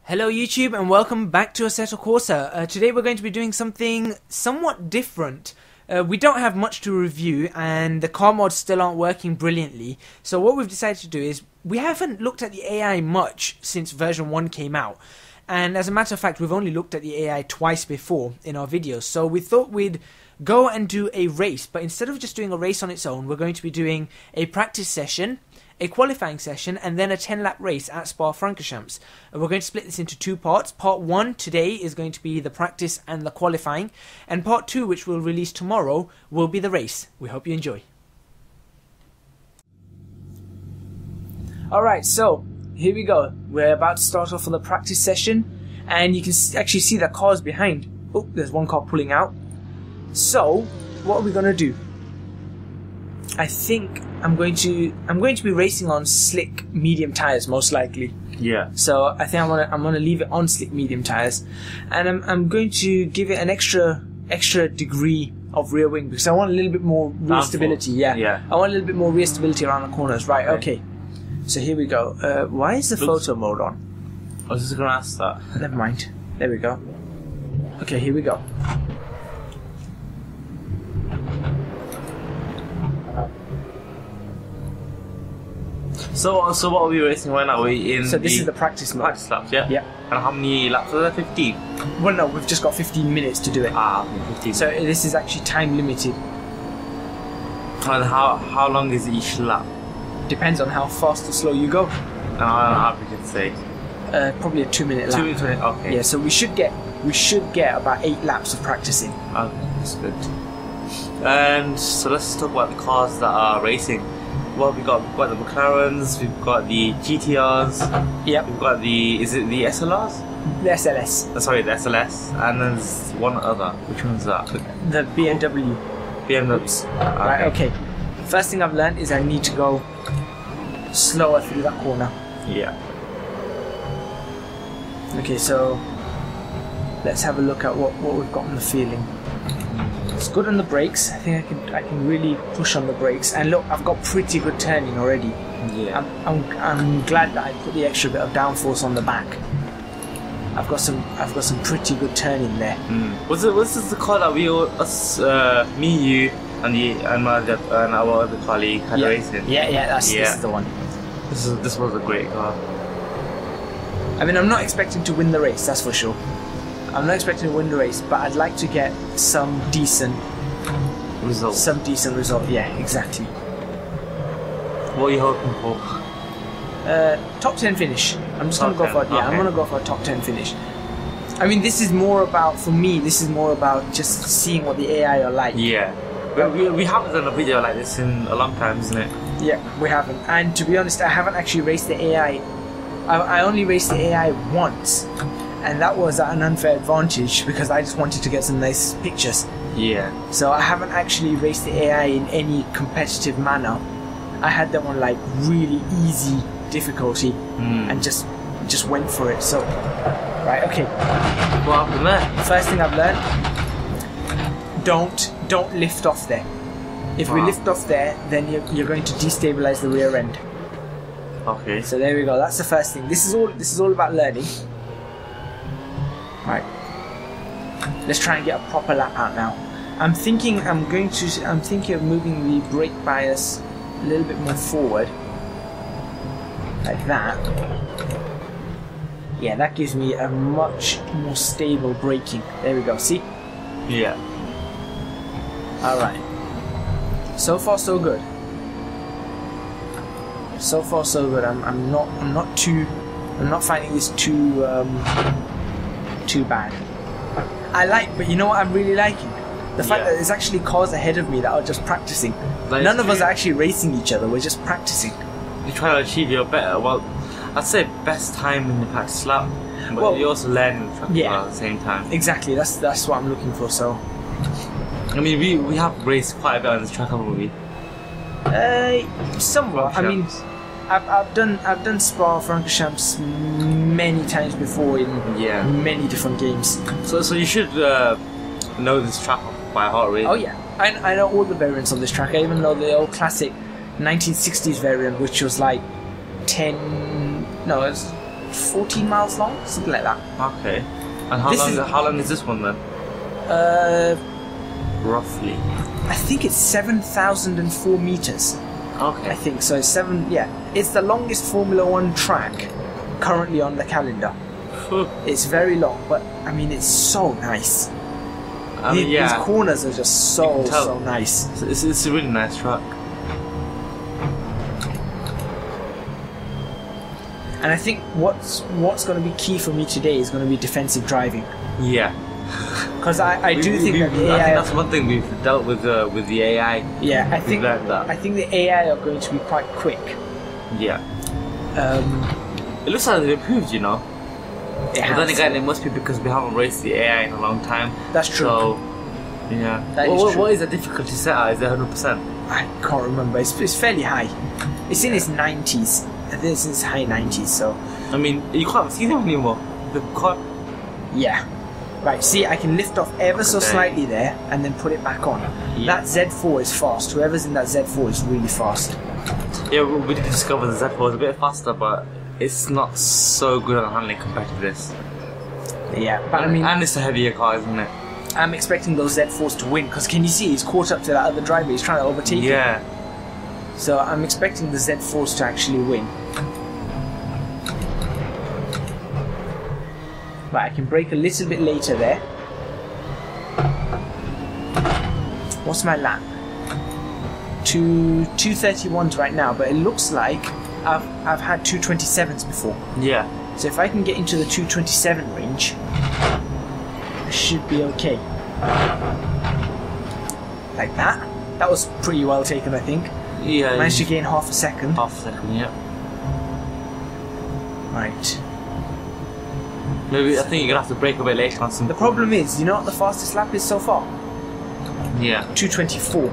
Hello YouTube and welcome back to Assetto Corsa. Today we're going to be doing something somewhat different. We don't have much to review and the car mods still aren't working brilliantly. So what we've decided to do is, we haven't looked at the AI much since version 1 came out. And as a matter of fact, we've only looked at the AI twice before in our videos. So we thought we'd go and do a race, but instead of just doing a race on its own, we're going to be doing a practice session, a qualifying session, and then a 10-lap race at Spa-Francorchamps. We're going to split this into two parts. Part 1 today is going to be the practice and the qualifying, and part 2, which we'll release tomorrow, will be the race. We hope you enjoy. Alright, so here we go. We're about to start off on the practice session, and you can actually see the cars behind. Oh, there's one car pulling out. So, what are we going to do? I think I'm going to be racing on slick medium tires, most likely. Yeah. So I think I'm gonna leave it on slick medium tires, and I'm going to give it an extra degree of rear wing because I want a little bit more rear stability. Yeah. I want a little bit more rear stability around the corners. Right. Okay. So here we go. Why is the photo mode on? I was just gonna ask that. Never mind. There we go. Okay. Here we go. So what are we racing right now? So this is the practice mode. Practice laps, yeah? Yeah. And how many laps are there? 15? Well, no, we've just got 15 minutes to do it. Ah, 15. So this is actually time limited. And how long is each lap? Depends on how fast or slow you go. And on average, I'd say? Probably a 2-minute lap. 2 minutes, okay. Yeah, so we should get about 8 laps of practicing. Okay, that's good. And so let's talk about the cars that are racing. Well, we've got the McLarens, we've got the GTRs, yep. We've got is it the SLRs? The SLS. Sorry, the SLS, and then there's one other. Which one's that? The BMW. BMWs. Okay. Right, okay. First thing I've learned is I need to go slower through that corner. Yeah. Okay, so let's have a look at what we've got on the feeling. It's good on the brakes. I think I can really push on the brakes. And look, I've got pretty good turning already. Yeah. I'm glad that I put the extra bit of downforce on the back. I've got some pretty good turning there. Was this the car that me, you, and our other colleague had racing? Yeah. This is the one. This was a great car. I mean, I'm not expecting to win the race, that's for sure. I'm not expecting to win the race, but I'd like to get some decent result. Yeah, exactly. What are you hoping for? Top 10 finish. I'm just gonna go for I'm gonna go for a top 10 finish. I mean, this is more about, for me, just seeing what the AI are like. Yeah. We haven't done a video like this in a long time, isn't it? Yeah, we haven't. And to be honest, I haven't actually raced the AI. I only raced the AI once. And that was at an unfair advantage because I just wanted to get some nice pictures. Yeah. So I haven't actually raced the AI in any competitive manner. I had them on like really easy difficulty and just went for it. So, right, okay. What happened there? First thing I've learned: don't lift off there. If we lift off there, then you're going to destabilize the rear end. Okay. So there we go. That's the first thing. This is all about learning. Right, let's try and get a proper lap out now. I'm thinking of moving the brake bias a little bit more forward, like that. Yeah, that gives me a much more stable braking. There we go. See? Yeah. All right. So far, so good. So far, so good. I'm not finding this too bad. But you know what I'm really liking? The fact that there's actually cars ahead of me that are just practicing. None of us are actually racing each other, we're just practicing. You're trying to achieve your I'd say best time in the practice lap, but you're also learning the track at the same time. Exactly, that's what I'm looking for, so. I mean, we have raced quite a bit on this track, haven't we? Somewhat. I mean, I've done Spa-Francorchamps many times before in many different games. So you should know this track by heart, really. Oh yeah, I know all the variants on this track. I even know the old classic 1960s variant, which was like 10, no, it's 14 miles long, something like that. Okay. And how long is this one then? Roughly. I think it's 7,004 meters. Okay. I think so. It's the longest Formula One track currently on the calendar. It's very long, but I mean, it's so nice. These corners are just so nice. It's a really nice track. And I think what's going to be key for me today is going to be defensive driving. Yeah. Because I do think that the AI... I think that's one thing we've dealt with the AI. Yeah, I think the AI are going to be quite quick. Yeah. It looks like they've improved, you know. But then again, it must be because we haven't raced the AI in a long time. That's true. So, yeah. What is the difficulty set at? Is it 100%? I can't remember. It's fairly high. It's in its 90s. This is high 90s, so... I mean, you can't see them anymore. Yeah. Right, see, I can lift off ever so slightly there and then put it back on. Yeah. That Z4 is fast. Whoever's in that Z4 is really fast. Yeah, we did discover the Z4 is a bit faster, but it's not so good on handling compared to this. Yeah, but I mean... And it's a heavier car, isn't it? I'm expecting those Z4s to win, because can you see he's caught up to that other driver, he's trying to overtake him. Yeah. So I'm expecting the Z4s to actually win. Right, I can brake a little bit later there. What's my lap? 231s right now, but it looks like I've had 227s before. Yeah. So if I can get into the 227 range, I should be okay. Like that. That was pretty well taken, I think. Yeah. Managed to gain half a second. Half a second, yeah. Right. Maybe I think you're gonna have to brake a bit later on some. The problem is, you know what the fastest lap is so far? Yeah. 224.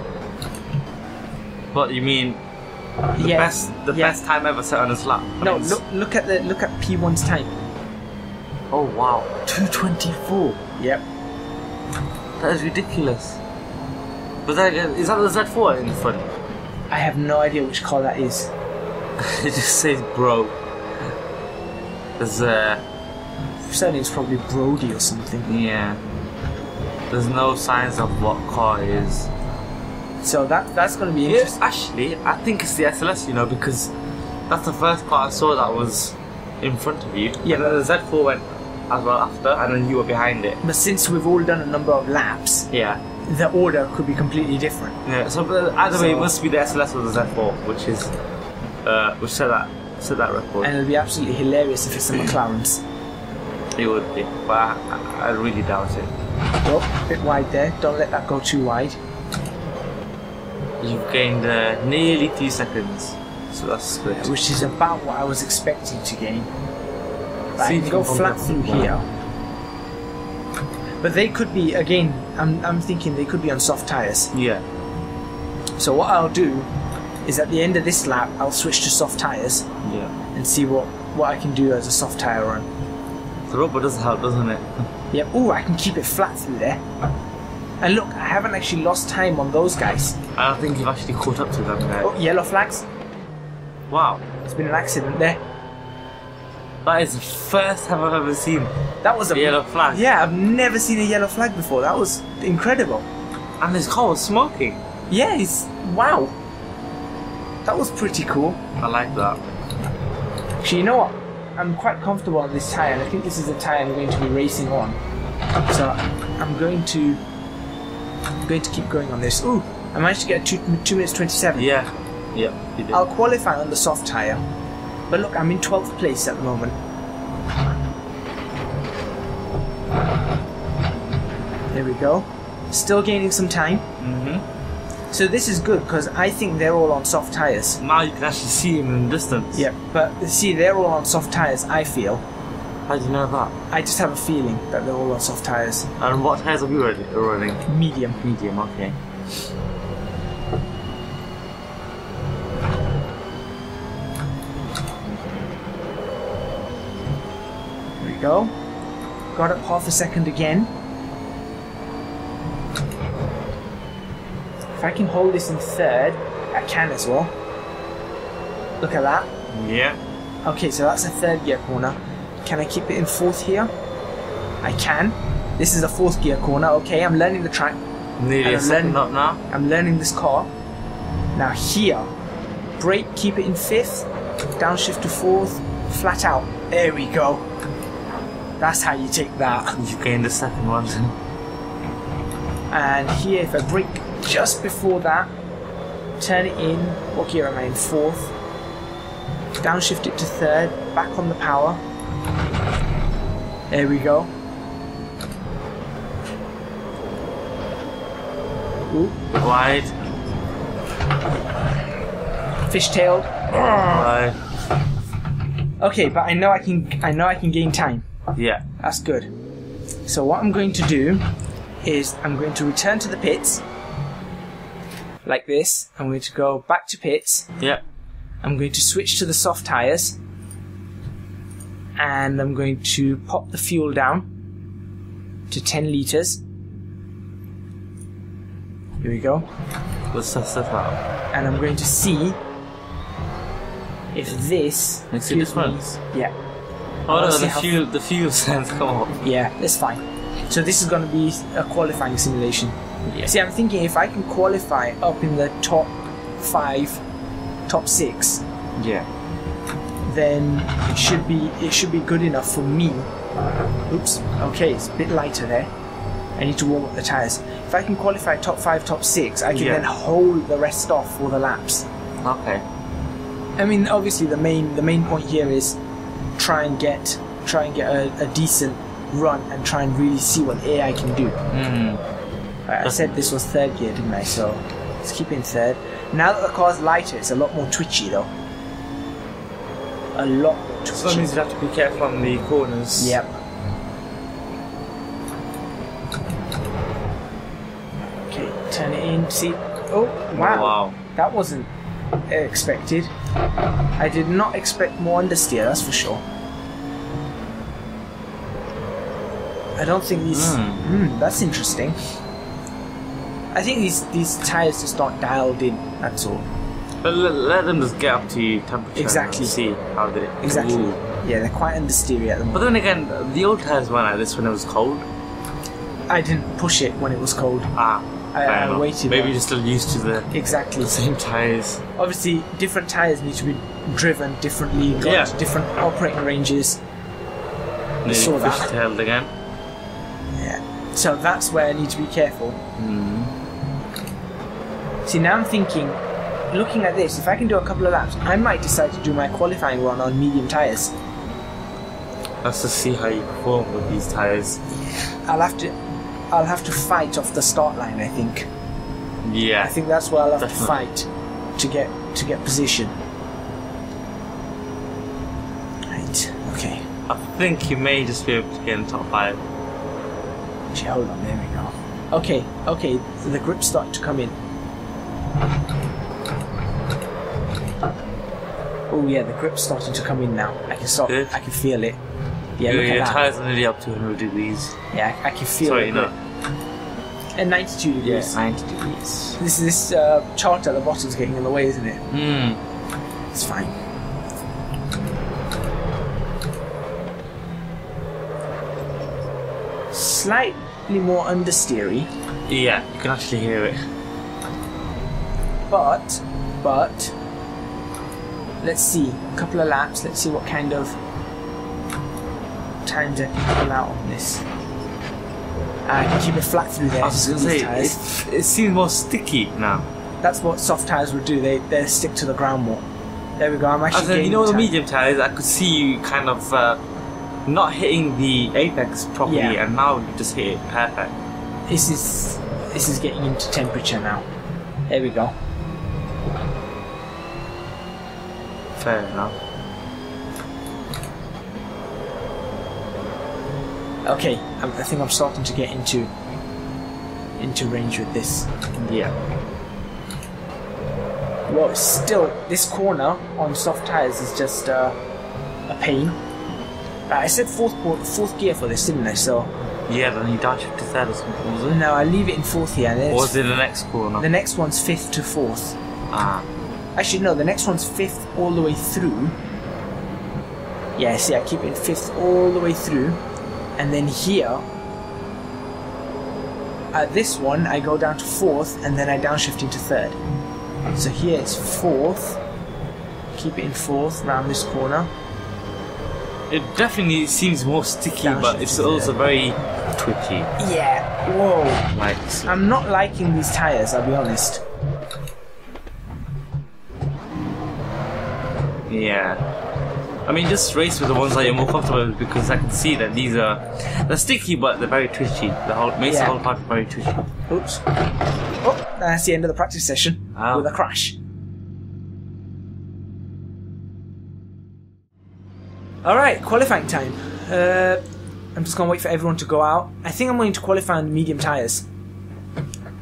What you mean? The best time ever set on this lap. No, look at P1's time. Oh wow. 224. Yep. That is ridiculous. But then, is that the Z4 in the front? I have no idea which car that is. It just says bro. There's surname's probably Brody or something. Yeah. There's no signs of what car it is. So that's going to be interesting. Actually, I think it's the SLS, you know, because that's the first car I saw that was in front of you. Yeah. And then the Z4 went as well after, and then you were behind it. But since we've all done a number of laps, yeah, the order could be completely different. Yeah. So either way, it must be the SLS or the Z4, which is which set that record. And it'll be absolutely hilarious if it's the McLarens. It would be, but I really doubt it. Oh, a bit wide there. Don't let that go too wide. You've gained nearly 2 seconds, so that's good. Yeah, which is about what I was expecting to gain. But See, I can go flat through here. But they could be, again, I'm thinking they could be on soft tyres. Yeah. So what I'll do is at the end of this lap, I'll switch to soft tyres. Yeah. And see what I can do as a soft tyre run. The rubber does help, doesn't it? Yep. Oh, I can keep it flat through there. And look, I haven't actually lost time on those guys. I don't think you've actually caught up to them there. Oh, yellow flags. Wow. There's been an accident there. That is the first time I've ever seen that was a yellow flag. Yeah, I've never seen a yellow flag before. That was incredible. And his car was smoking. Yeah, wow. That was pretty cool. I like that. Actually, you know what? I'm quite comfortable on this tyre, and I think this is the tyre I'm going to be racing on. So I'm going to keep going on this. Ooh, I managed to get 2 minutes 27. Yeah, you did. I'll qualify on the soft tyre, but look, I'm in 12th place at the moment. There we go. Still gaining some time. So this is good because I think they're all on soft tyres. Now you can actually see him in the distance. Yeah, but see, they're all on soft tyres, I feel. How do you know that? I just have a feeling that they're all on soft tyres. And what tyres are we running? Medium. Medium, okay. There we go. Got up half a second again. If I can hold this in third, I can as well. Look at that. Yeah. Okay, so that's a third gear corner. Can I keep it in fourth here? I can. This is a fourth gear corner. Okay, I'm learning the track. Nearly a second up now. I'm learning this car. Now here, brake, keep it in fifth. Downshift to fourth. Flat out. There we go. That's how you take that. You gained the second one. And here, if I brake just before that, turn it in. What gear am I in? Fourth. Downshift it to third. Back on the power. There we go. Ooh. Wide. Fishtailed. Wide. Okay, but I know I can gain time. Yeah. That's good. So what I'm going to do is I'm going to return to the pits like this. I'm going to go back to pits. Yeah. I'm going to switch to the soft tires, and I'm going to pop the fuel down to 10 litres. Here we go. Let's test that out. And I'm going to see if this Makes a gives me- difference. Yeah. Oh no, see how- the fuel sense come on. Yeah, that's fine. So this is going to be a qualifying simulation. Yeah. See, I'm thinking if I can qualify up in the top 5, top 6, Yeah. then it should be good enough for me. Oops. Okay, it's a bit lighter there. I need to warm up the tires. If I can qualify top 5, top 6, I can Yeah. then hold the rest off for the laps. Okay. I mean, obviously the main point here is try and get a decent run and try and really see what AI can do. I said this was third gear, didn't I? So let's keep it in third. Now that the car's lighter, it's a lot more twitchy though. A lot more twitchy. So that means you have to be careful on the corners. Yep. Okay, turn it in. See? Oh, wow. Wow. That wasn't expected. I did not expect more understeer, that's for sure. I don't think these... that's interesting. I think these tires just aren't dialed in, that's all. But let them just get up to temperature. Exactly. And see how they. Exactly. Ooh. Yeah, they're quite understeery at the But moment. then again, the old tires weren't like this when it was cold. I didn't push it when it was cold. Ah. I fair enough. waited. Maybe you're still used to the Exactly. same tires. Obviously, different tires need to be driven differently, got Yeah. different operating ranges. Nearly saw that. fishtailed again. Yeah. So that's where I need to be careful. See, now I'm thinking, looking at this, if I can do a couple of laps, I might decide to do my qualifying run on medium tires. Let's just see how you perform with these tires. I'll have to fight off the start line, I think. Yeah. I think that's where I'll have Definitely. to fight to get position. Right, okay. I think you may just be able to get in top 5. Actually, hold on, there we go. Okay, so the grip's starting to come in. Oh yeah, the grip's starting to come in now. I can feel it. Yeah, look Your at that. tires are nearly up to 100 degrees. Yeah, I can feel Sorry, it. no. And 92 degrees. Yeah, 90 degrees. This chart at the bottom's getting in the way, isn't it? It's fine. Slightly more understeery, Yeah, you can actually hear it. but let's see. A couple of laps. Let's see what kind of times I can pull out on this. I can keep it flat through there. I was going to with these say, tyres. it seems more sticky now. That's what soft tires would do. They stick to the ground more. There we go. I'm actually As in, you gaining know, the time. medium tires, I could see you kind of not hitting the apex properly, Yeah. and now you just hit it perfect. This is getting into temperature now. There we go. Fair enough. Okay, I think I'm starting to get into range with this. Yeah. Well, still, this corner on soft tires is just a pain. I said fourth gear for this, didn't I? So Yeah, then you downshift to third or something, was it? no, I leave it in fourth here. Or was it the next corner? The next one's fifth to fourth. Ah. Actually, no, the next one's fifth all the way through. Yeah, see, I keep it in 5th all the way through, and then here, at this one, I go down to 4th, and then I downshift into 3rd. So here it's 4th, keep it in 4th, round this corner. It definitely seems more sticky, but it's also very twitchy. Yeah, whoa. Like, I'm not liking these tyres, I'll be honest. yeah. I mean, just race with the ones that you're more comfortable with, because I can see that they're sticky, but they're very twitchy. The whole makes the whole part very twitchy. Oops. Oh, that's the end of the practice session with a crash. Alright, qualifying time. I'm just going to wait for everyone to go out. I think I'm going to qualify on medium tyres.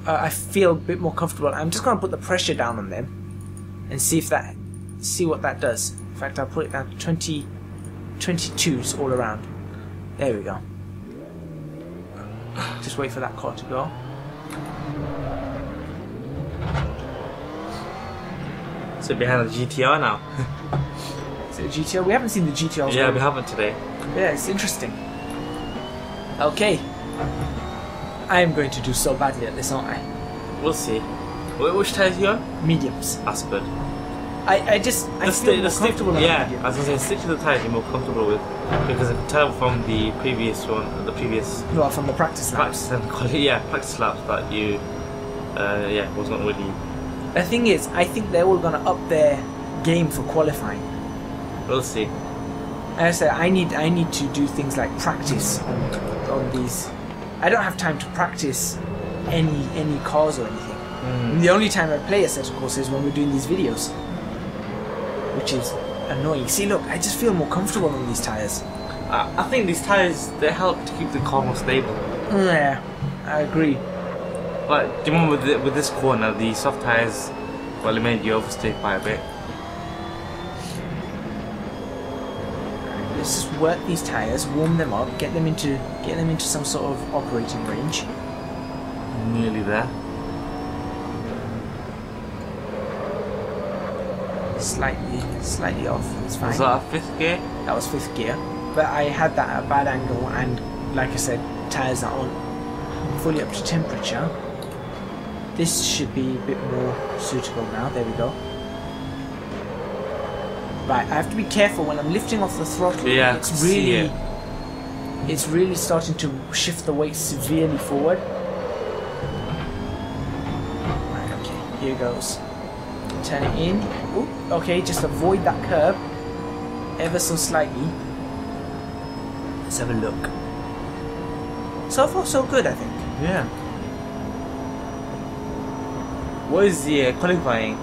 I feel a bit more comfortable. I'm just going to put the pressure down on them and see what that does. In fact, I'll put it down to 22s all around. There we go. Just wait for that car to go. So behind the GTR now. Is it a GTR? We haven't seen the GTR. Yeah, we haven't today. Yeah, it's interesting. Okay. I am going to do so badly at this, aren't I? We'll see. Which tyres are you on? Mediums. That's good. I feel more comfortable on yeah, mediums. as I say, stick to the tyres you're more comfortable with, because I can tell from the previous one, Well, from the practice laps. practice laps that you, was not really. The thing is, I think they're all going to up their game for qualifying. We'll see. As I said, I need to do things like practice on these. I don't have time to practice any cars or anything. The only time I play Assetto Corsa is when we're doing these videos, which is annoying. See, look, I just feel more comfortable on these tyres. I think these tyres, they help to keep the car more stable. Yeah, I agree. But do you remember with this corner, the soft tyres, well, it made you overstake by a bit. Let's just work these tyres, warm them up, get them into some sort of operating range. Nearly there. Slightly off. It's fine. Was that a 5th gear? That was 5th gear, but I had that at a bad angle, and like I said, tyres are on fully up to temperature. This should be a bit more suitable now. There we go. Right, I have to be careful when I'm lifting off the throttle. Yeah, it's really starting to shift the weight severely forward. Right, okay, here goes. Turn it in. Ooh, okay, just avoid that curb ever so slightly. Let's have a look. So far, so good, I think. Yeah. What is the qualifying?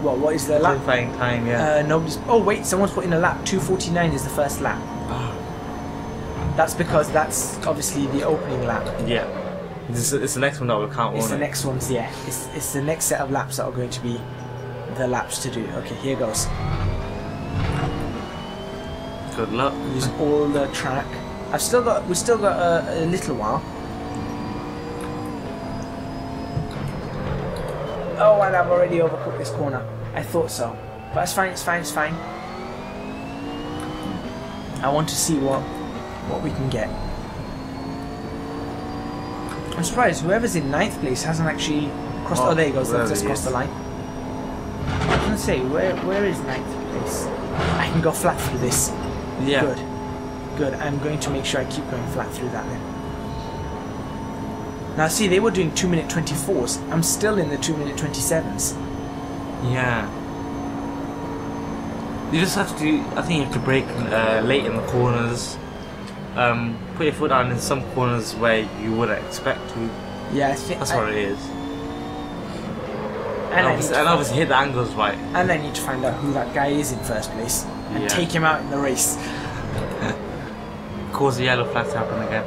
Well, what is the lap? Qualifying time, yeah. Nobody's. Oh wait, someone's put in a lap. 2:49 is the first lap. That's because that's obviously the opening lap. Yeah. It's the next one that will count. It's the next ones, yeah. It's the next set of laps that are going to be the laps to do. Okay, here goes. Good luck. Use all the track. We still got a little while. Oh, and I've already overcooked this corner. I thought so, but it's fine. It's fine. It's fine. I want to see what we can get. I'm surprised whoever's in 9th place hasn't actually crossed. Oh, there he goes. Let's just cross the line. I was gonna say, where is 9th place? I can go flat through this. Yeah. Good. I'm going to make sure I keep going flat through that then. Now see, they were doing 2-minute 24s. I'm still in the 2-minute 27s. Yeah. You just have to. I think you have to brake late in the corners. Put your foot down in some corners where you wouldn't expect to. Yeah, I think that's what it is. And obviously hit the angles right. And I need to find out who that guy is in first place and take him out in the race. Cause the yellow flag to happen again.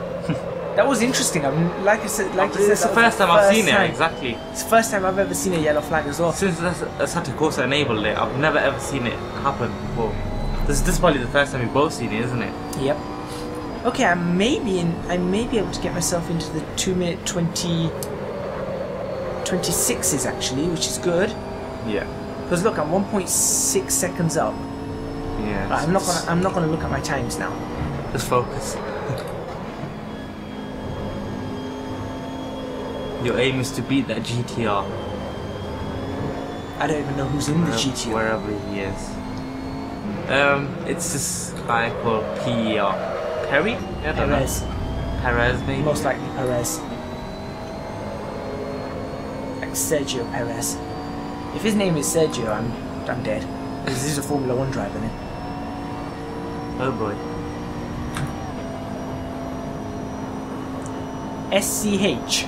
That was interesting. Like I said, it's the first time I've seen it. Exactly. It's the first time I've ever seen a yellow flag as well. Since Assetto Corsa enabled it, I've never ever seen it happen before. This is probably the first time we've both seen it, isn't it? Yep. Okay, I may be able to get myself into the 2-minute 26s actually, which is good. Yeah. Because look, I'm 1.6 seconds up. Yeah. Right, I'm not gonna look at my times now. Just focus. Your aim is to beat that GTR. I don't even know who's in the GTR. Wherever he is. It's this guy called Perry? I don't Perez. know. Perez, maybe? Most likely Perez. Like Sergio Perez. If his name is Sergio, I'm dead. This is a Formula 1 driver then. Oh boy. SCH.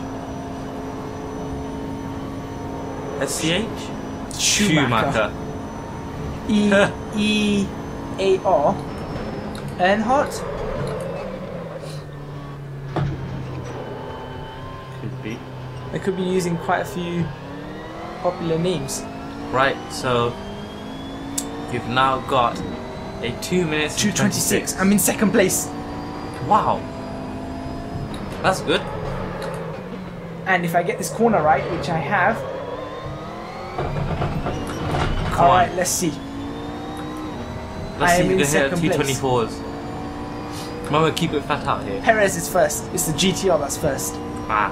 SCH? Schumacher. E-A-R. Earnhardt? Could be. They could be using quite a few popular names. Right, so you've now got a 2 minutes 2:26. I'm in second place. Wow. That's good. And if I get this corner right, which I have. Come Alright, on. let's see. Let's I see am if you in can hit second place. T24s. Remember, keep it flat out here. Perez is first. It's the GTR that's first. Ah.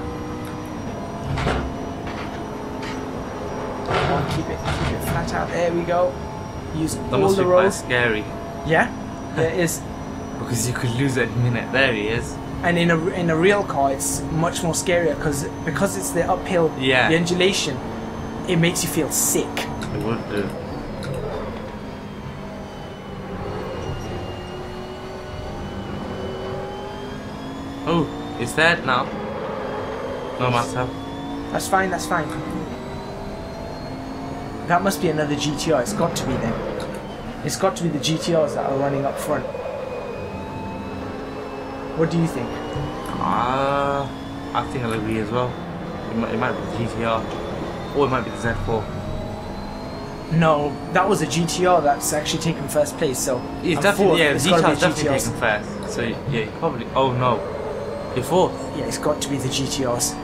Come on, keep it flat out. There we go. Use That all must the be quite roads. scary. Yeah, there is. Because you could lose it in a minute. There he is. And in a real car, it's much more scarier because it's the uphill, Yeah. the undulation. It makes you feel sick. It would do. Oh, it's dead now. No matter. That's fine. That's fine. That must be another GTR. It's got to be then. It's got to be the GTRs that are running up front. What do you think? I think I'll agree as well. It might be the GTR. Or it might be the Z4. No, that was a GTR that's actually taken first place. So It's I'm definitely, fourth. yeah, the It's gotta be GTR's definitely GTRs. taken first. So yeah, you probably. Oh no, you're fourth. Yeah, it's got to be the GTRs.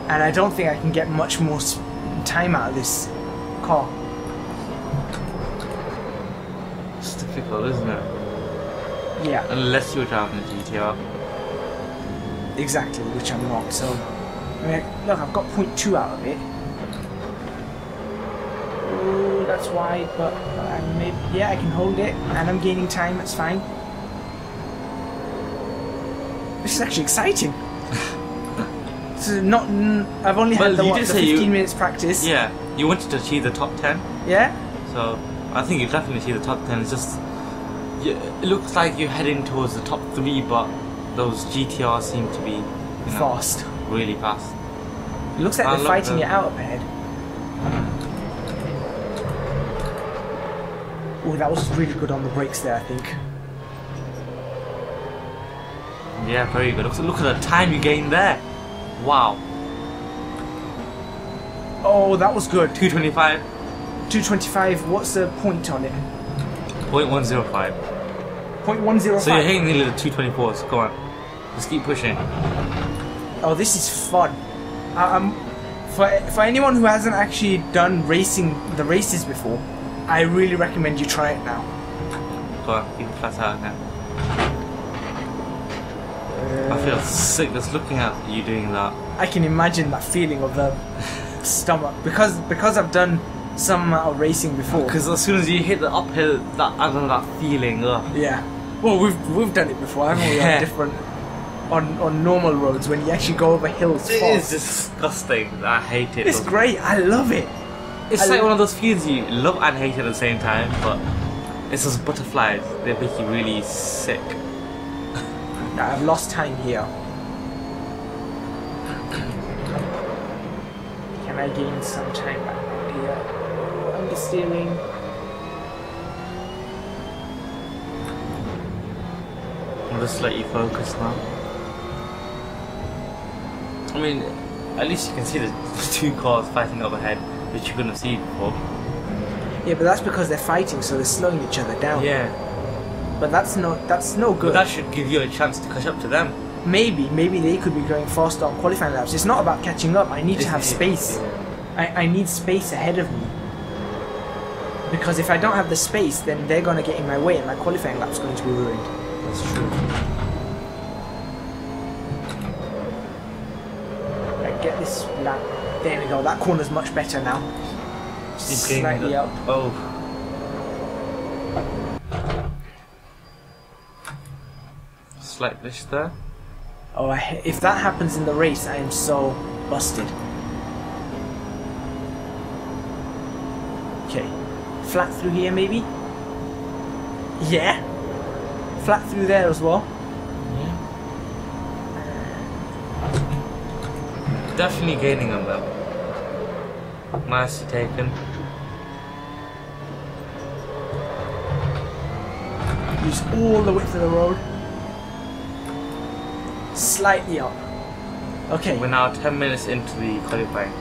And I don't think I can get much more time out of this car. It's difficult, isn't it? Yeah, Unless you're driving a GTR. exactly, which I'm not. So, I mean, look, I've got 0.2 out of it. Ooh, that's wide, but maybe, yeah, I can hold it, and I'm gaining time. That's fine. This is actually exciting. So not, I've only had the 15 minutes practice. Yeah, you wanted to achieve the top 10. Yeah. So I think you definitely achieve the top 10. It's just it looks like you're heading towards the top 3, but those GTRs seem to be Fast. really fast. It looks like I they're love fighting them. it out up ahead. Oh, that was really good on the brakes there, I think. Yeah, very good. Look at the time you gained there. Wow. Oh, that was good. 225. 225. What's the point on it? 0.105. 0.105. So you're hitting nearly the 224s. Come on. Just keep pushing. Oh, this is fun. For anyone who hasn't actually done the races before, I really recommend you try it now. Come on, keep it flat out now. I feel sick just looking at you doing that. I can imagine that feeling of the stomach because I've done some amount of racing before. Because as soon as you hit the uphill, I don't know, that feeling. Ugh. Yeah. Well, we've done it before, haven't we? Yeah. On different on normal roads when you actually go over hills It fast. is disgusting. I hate it. It's great. I love it. It's like one of those feelings you love and hate at the same time, but it's those butterflies. They make you really sick. Now, I've lost time here. Can I gain some time back here? Oh, understeering. I'll just let you focus now. I mean, at least you can see the two cars fighting overhead, which you couldn't have seen before. Yeah, but that's because they're fighting, so they're slowing each other down. Yeah. But that's no good. But that should give you a chance to catch up to them. Maybe they could be going faster on qualifying laps. It's not about catching up. I need to have space. I need space ahead of me. Because if I don't have the space, then they're going to get in my way and my qualifying lap's going to be ruined. That's true. Right, get this lap. There we go. That corner's much better now. Slightly up. Oh. Slight glitch there. Oh, if that happens in the race, I am so busted. Okay. Flat through here, maybe? Yeah. Flat through there as well. Definitely gaining on them. Nicely taken. Use all the width of the road. Slightly up. Okay. We're now 10 minutes into the qualifying.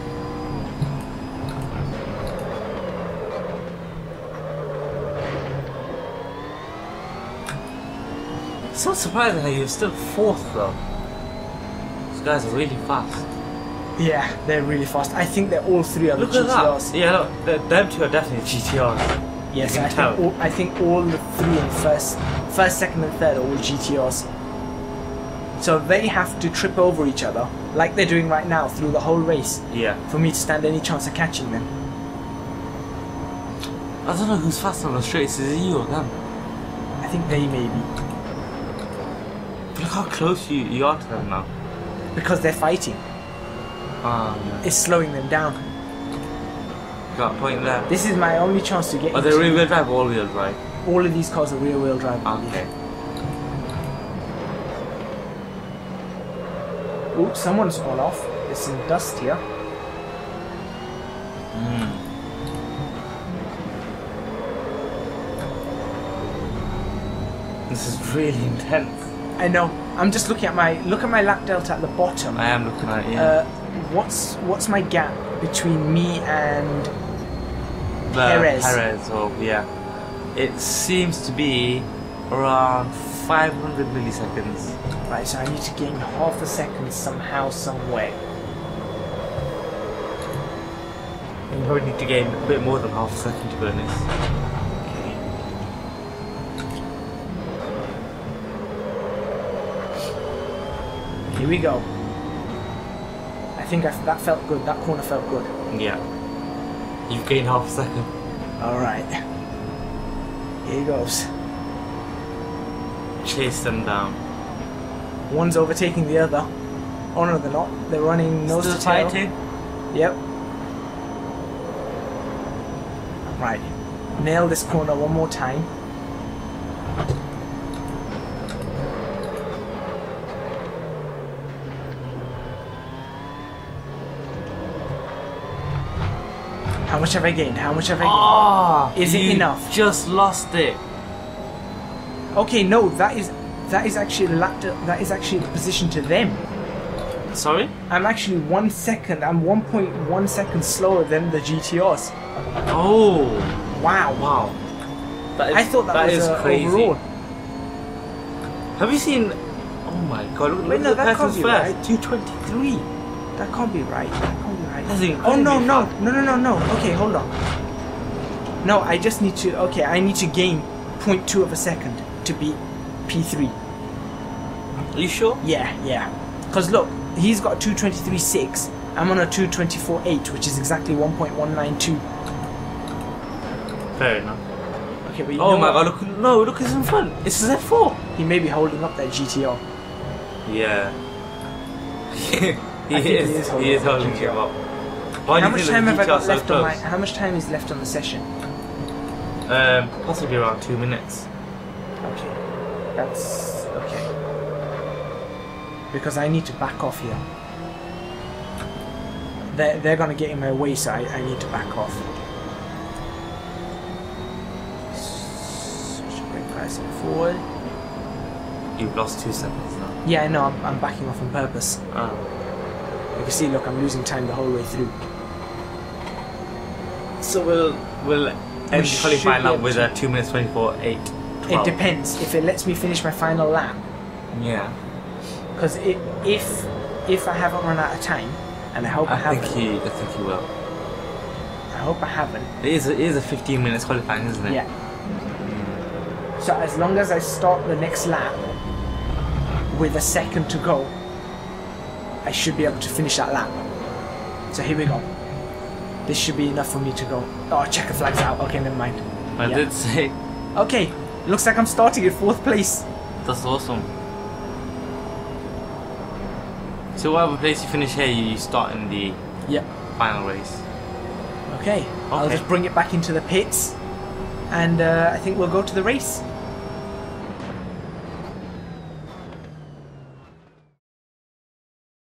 So surprising how you're still fourth though. These guys are really fast. Yeah, they're really fast. I think they're all three are the Look at GTRs. that. Yeah, look, them two are definitely GTRs. Yes, You can tell. I think all the three in first, second, and third are all GTRs. So they have to trip over each other, like they're doing right now, through the whole race, Yeah. for me to stand any chance of catching them. I don't know who's faster on the straights. Is it you or them? I think they may be. Look how close you are to them now. Because they're fighting. Ah, yeah. It's slowing them down. Got a point there. This is my only chance to get Are they into- rear-wheel drive or all-wheel drive? All of these cars are rear-wheel drive. Okay. Ooh, someone's gone off. There's some dust here. This is really intense. I know. I'm just looking at my lap delta at the bottom. I am looking at it, yeah. What's my gap between me and Perez, Perez? or yeah. It seems to be around 500 milliseconds. Right, so I need to gain half a second somehow, somewhere. You probably need to gain a bit more than half a second to be honest. Okay. Here we go. I think that felt good. That corner felt good. Yeah. You've gained half a second. Alright. Here goes. Chase them down. One's overtaking the other. Oh no, they're not. They're running nose Still to tail. fighting? Yep. Right. Nail this corner one more time. How much have I gained? How much have I gained? Ah! Is it enough? Just lost it. Okay, no, that is actually the position to them. Sorry? I'm actually 1 second. I'm 1.1 seconds slower than the GTRs. Oh! Wow. Wow. That is, I thought that was is crazy. overall. Have you seen? Oh my god! Look, Wait, look no, at the that can't person's be first. right. 223. That can't be right. That can't be right. That's Oh incredibly no, no, fast. no. Okay, hold on. No, I just need to. Okay, I need to gain 0.2 of a second to beat P3. Are you sure? Yeah. Because look, he's got a 223.6. I'm on a 224.8, which is exactly 1.192. Fair enough. Okay, but you Oh know my what? god! Look! No! Look! It's in front. It's a Z4. He may be holding up that GTR. Yeah. think he is holding GTR. him up. Why How do you much think time the have I GTR got so left on my? close? How much time is left on the session? Possibly around 2 minutes. Okay, that's okay. Because I need to back off here. They're gonna get in my way, so I need to back off. Such a great pricing forward. You've lost 2 seconds now. Yeah, I know. I'm backing off on purpose. Ah. You can see, look, I'm losing time the whole way through. So we'll end should qualifying be lap able with to. a 2 minutes 24.8. It depends if it lets me finish my final lap. Yeah. Because if I haven't run out of time, and I hope I I think haven't, he will. I hope I haven't. It is a 15 minutes qualifying, isn't it? Yeah. So as long as I start the next lap with a second to go, I should be able to finish that lap. So here we go. This should be enough for me to go. Oh, checker flag's out. Okay, never mind. I did say. Okay, looks like I'm starting at 4th place. That's awesome. So whatever place you finish here, you start in the final race. Okay, I'll just bring it back into the pits, and I think we'll go to the race.